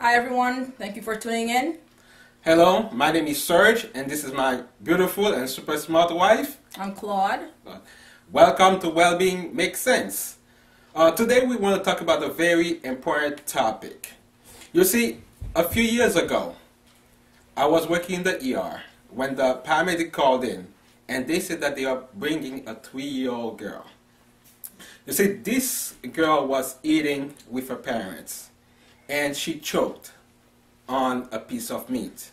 Hi everyone, thank you for tuning in. Hello, my name is Serge, and this is my beautiful and super smart wife. I'm Claude. Welcome to Wellbeing Makes Sense. Today we want to talk about a very important topic. You see, a few years ago, I was working in the ER when the paramedic called in, and they said that they are bringing a 3-year-old girl. You see, this girl was eating with her parents, and she choked on a piece of meat.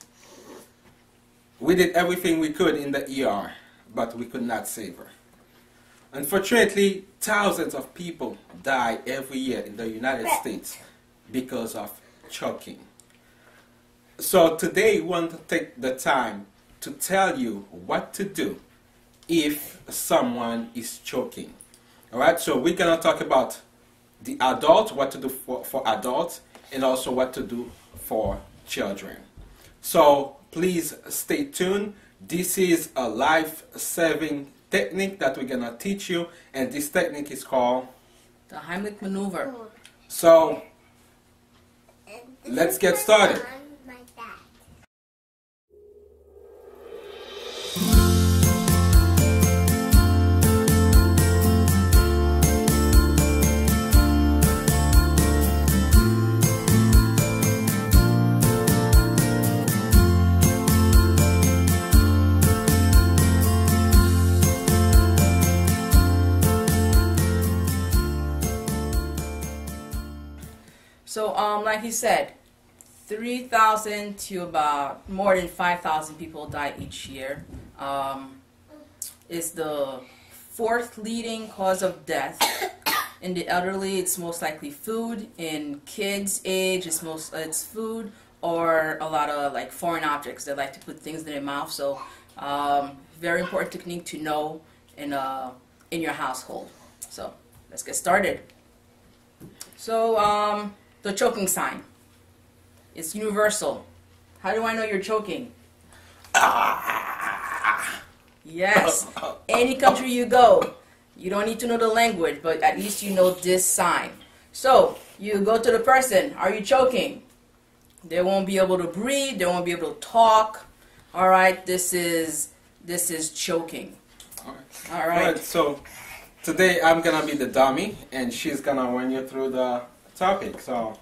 We did everything we could in the ER, but we could not save her. Unfortunately, thousands of people die every year in the United States because of choking. So today we want to take the time to tell you what to do if someone is choking. Alright, so we're going to talk about the adult, what to do for adults, and also what to do for children. So please stay tuned. This is a life-saving technique that we're going to teach you, and this technique is called the Heimlich maneuver. So let's get started. So, like he said, 3,000 to about more than 5,000 people die each year. It's the fourth leading cause of death. In the elderly, it's most likely food. In kids' age, it's food or a lot of like foreign objects. They like to put things in their mouth. So, very important technique to know in your household. So, let's get started. So, the choking sign. It's universal. How do I know you're choking? Yes. Any country you go, you don't need to know the language, but at least you know this sign. So, you go to the person, are you choking? They won't be able to breathe, they won't be able to talk. Alright, this is choking. Alright. So today I'm gonna be the dummy, and she's gonna run you through the topic. So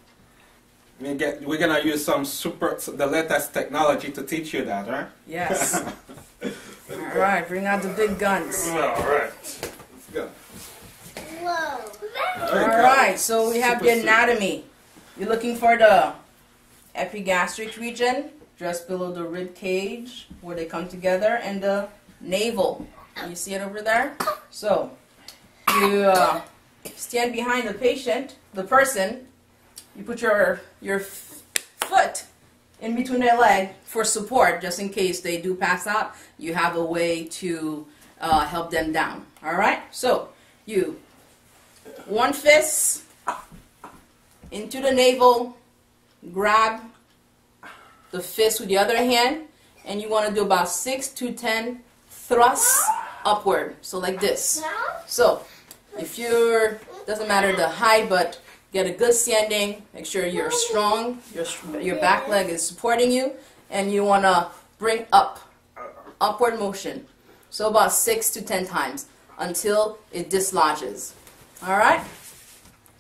we're gonna use the latest technology to teach you that, right? Yes. Alright, bring out the big guns. Alright. Let's go. Whoa. Alright, so we have the anatomy. You're looking for the epigastric region, just below the rib cage, where they come together, and the navel. You see it over there? So, you stand behind the patient, the person, you put your foot in between their leg for support, just in case they do pass out. You have a way to help them down. Alright? So, you, one fist into the navel, grab the fist with the other hand, and you want to do about 6 to 10 thrusts upward. So like this. So, if doesn't matter the height, but get a good standing, make sure you're strong, your back leg is supporting you, and you want to bring upward motion. So about 6 to 10 times until it dislodges. Alright?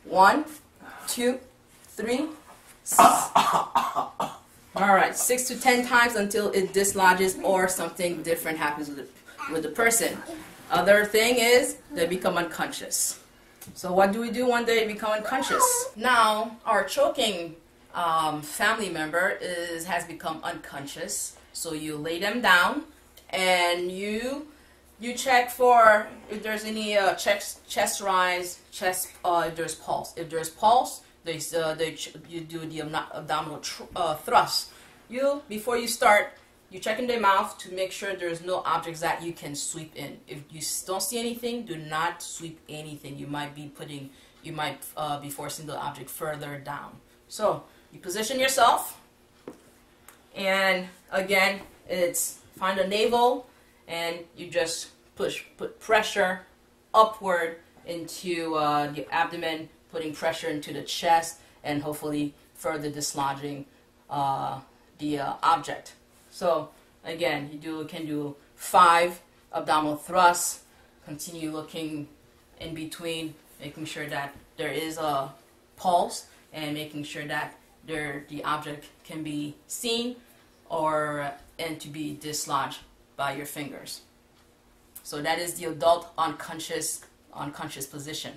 1, 2, 3, 6. Alright, 6 to 10 times until it dislodges or something different happens with the person. Other thing is they become unconscious. So what do we do when they become unconscious? Now our choking family member has become unconscious. So you lay them down and you check for if there's any chest rise, if there's pulse. If there's pulse, you do the abdominal thrust. Before you start, you check in their mouth to make sure there's no objects that you can sweep in. If you don't see anything, do not sweep anything. You might be forcing the object further down. So you position yourself, and again, it's find a navel, and you just put pressure upward into the abdomen, putting pressure into the chest, and hopefully further dislodging the object. So again, you can do 5 abdominal thrusts. Continue looking in between, making sure that there is a pulse and making sure that the object can be seen and to be dislodged by your fingers. So that is the adult unconscious position.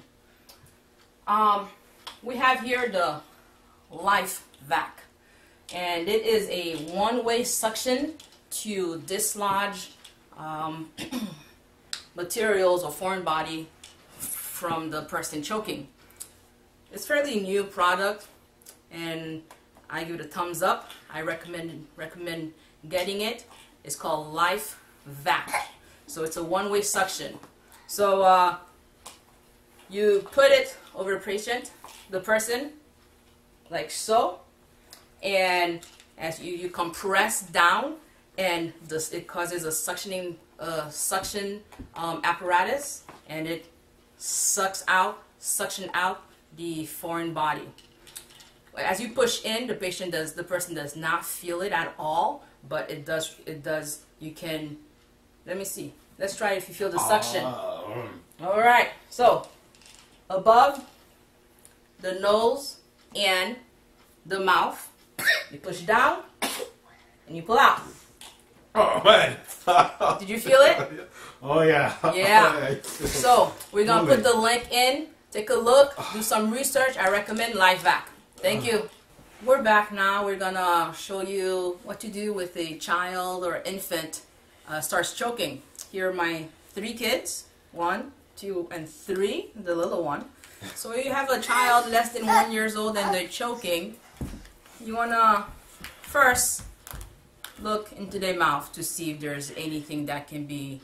We have here the life vac, and it is a one-way suction to dislodge materials or foreign body from the person choking. It's a fairly new product, and I give it a thumbs up. I recommend getting it. It's called Life Vac. So it's a one-way suction. So you put it over the person, like so, and as you compress down, and it causes a suction apparatus, and it suction out the foreign body. As you push in, the person does not feel it at all, but it does. You can. Let me see. Let's try if you feel the suction. All right. So above the nose and the mouth, you push down and you pull out. Oh man! Did you feel it? Oh yeah. Yeah. So we're gonna put the link in. Take a look. Do some research. I recommend Life Vac. Thank you. We're back now. We're gonna show you what to do with a child or infant starts choking. Here are my 3 kids. 1, 2, and 3. The little one. So if you have a child less than 1 year old and they're choking, you wanna first look into their mouth to see if there's anything that can be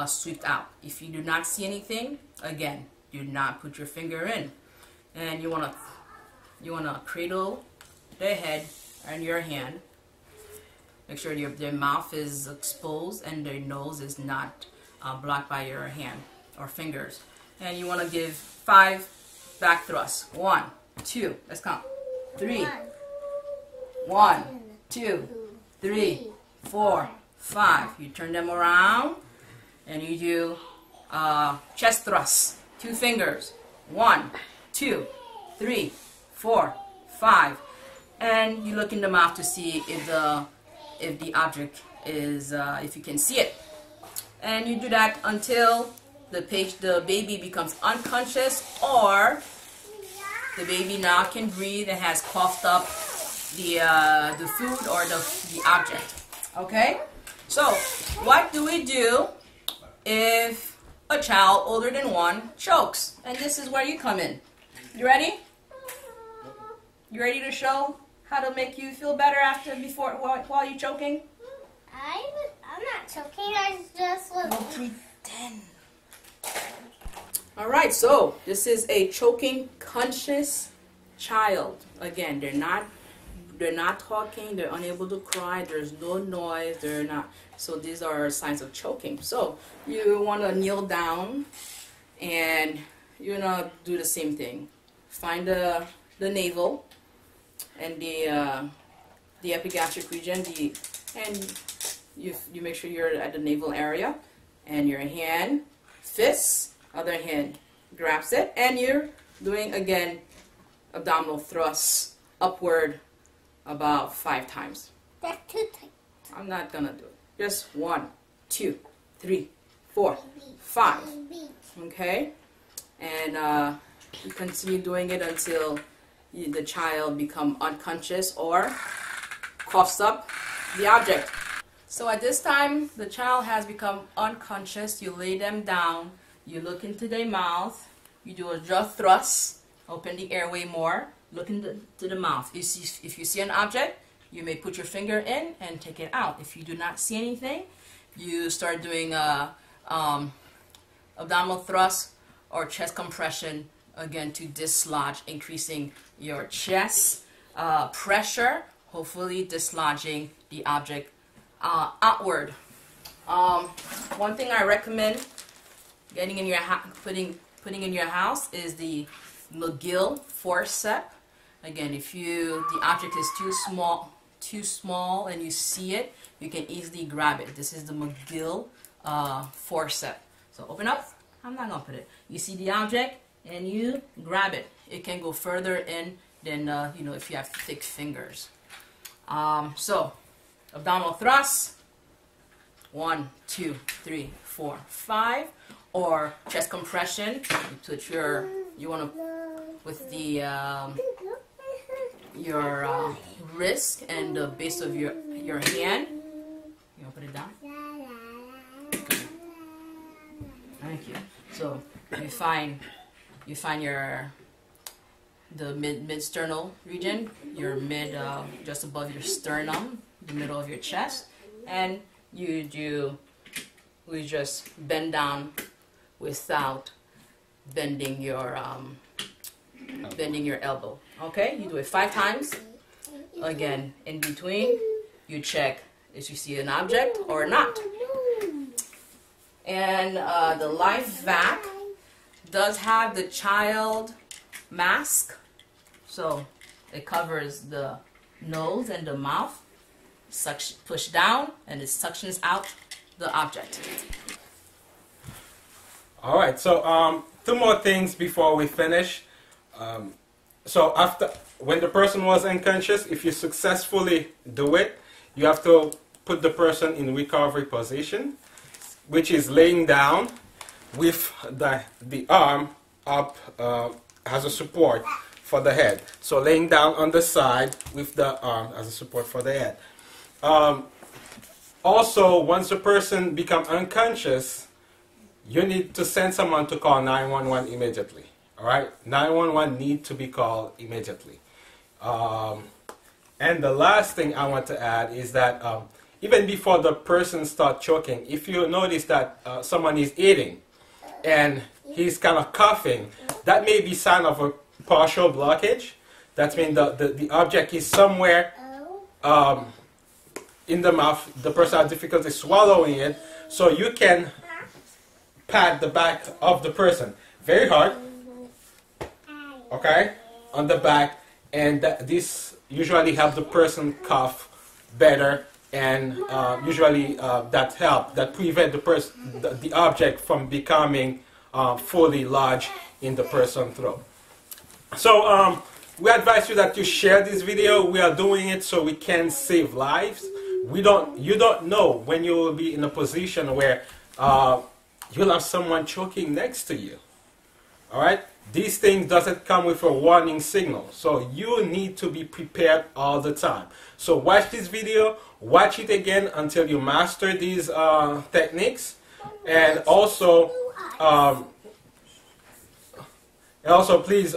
swept out. If you do not see anything, again, do not put your finger in, and you wanna cradle their head and your hand. Make sure their mouth is exposed and their nose is not blocked by your hand or fingers. And you want to give 5 back thrusts. 1, 2, let's count. 3. 1, 2, 3, 4, 5. You turn them around and you do chest thrusts. 2 fingers. 1, 2, 3, 4, 5. And you look in the mouth to see if the object is, if you can see it. And you do that until the baby becomes unconscious, or the baby now can breathe and has coughed up the food or the object. Okay? So, what do we do if a child older than 1 chokes? And this is where you come in. You ready? You ready to show how to make you feel better while you're choking? I'm not choking. I just was. Don't pretend. All right. So this is a choking conscious child. Again, they're not talking. They're unable to cry. There's no noise. They're not. So these are signs of choking. So you want to kneel down, and you're gonna do the same thing. Find the navel and the epigastric region, and you make sure you're at the navel area, and your hand, fist, other hand grabs it, and you're doing again abdominal thrusts upward about 5 times. That's too tight. I'm not gonna do it. Just 1, 2, 3, 4, 5. Okay, and you continue doing it until the child become unconscious or coughs up the object. So at this time, the child has become unconscious. You lay them down. You look into their mouth. You do a jaw thrust. Open the airway more. Look into the mouth. If you see an object, you may put your finger in and take it out. If you do not see anything, you start doing abdominal thrust or chest compression, again to dislodge, increasing your chest pressure, hopefully dislodging the object outward. One thing I recommend getting in your putting in your house is the McGill forceps. Again, if the object is too small and you see it, you can easily grab it. This is the McGill forceps. So open up. I'm not gonna put it. You see the object and you grab it. It can go further in than if you have thick fingers. So abdominal thrust. 1, 2, 3, 4, 5. Or chest compression. You put you want to with the your wrist and the base of your hand. You want to put it down? Thank you. So you find the mid sternal region, your mid just above your sternum, the middle of your chest, and we just bend down without bending your elbow. Okay, you do it 5 times. Again, in between, you check if you see an object or not. And the life vac does have the child mask, so it covers the nose and the mouth. Push down, and it suctions out the object. All right, so 2 more things before we finish. So when the person was unconscious, if you successfully do it, you have to put the person in recovery position, which is laying down with the arm up as a support for the head. So laying down on the side with the arm as a support for the head. Also, once a person becomes unconscious, you need to send someone to call 911 immediately. All right, 911 need to be called immediately. And the last thing I want to add is that even before the person starts choking, if you notice that someone is eating and he's kind of coughing, that may be sign of a partial blockage. That means the object is somewhere in the mouth. The person has difficulty swallowing it, so you can pat the back of the person very hard, okay, on the back, and this usually helps the person cough better, and usually that prevent the object from becoming fully lodged in the person's throat. So we advise you that you share this video. We are doing it so we can save lives. You don't know when you will be in a position where you'll have someone choking next to you. All right? These things doesn't come with a warning signal. So you need to be prepared all the time. So watch this video, watch it again until you master these techniques. And also please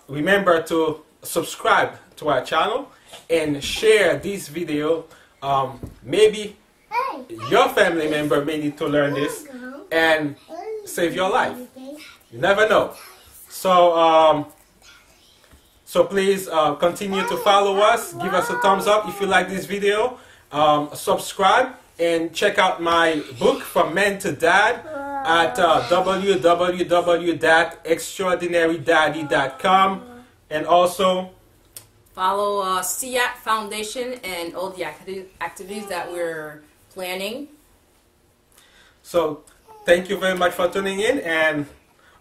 remember to subscribe to our channel and share this video. Maybe your family member may need to learn this and save your life. You never know. So please continue to follow us. Give us a thumbs up if you like this video. Subscribe and check out my book From Men to Dad at www.extraordinarydaddy.com, and also follow CIAT Foundation and all the activities that we're planning. So thank you very much for tuning in, and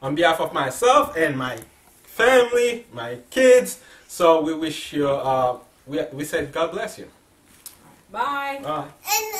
on behalf of myself and my family, my kids, so we wish you, we said God bless you. Bye. Bye. And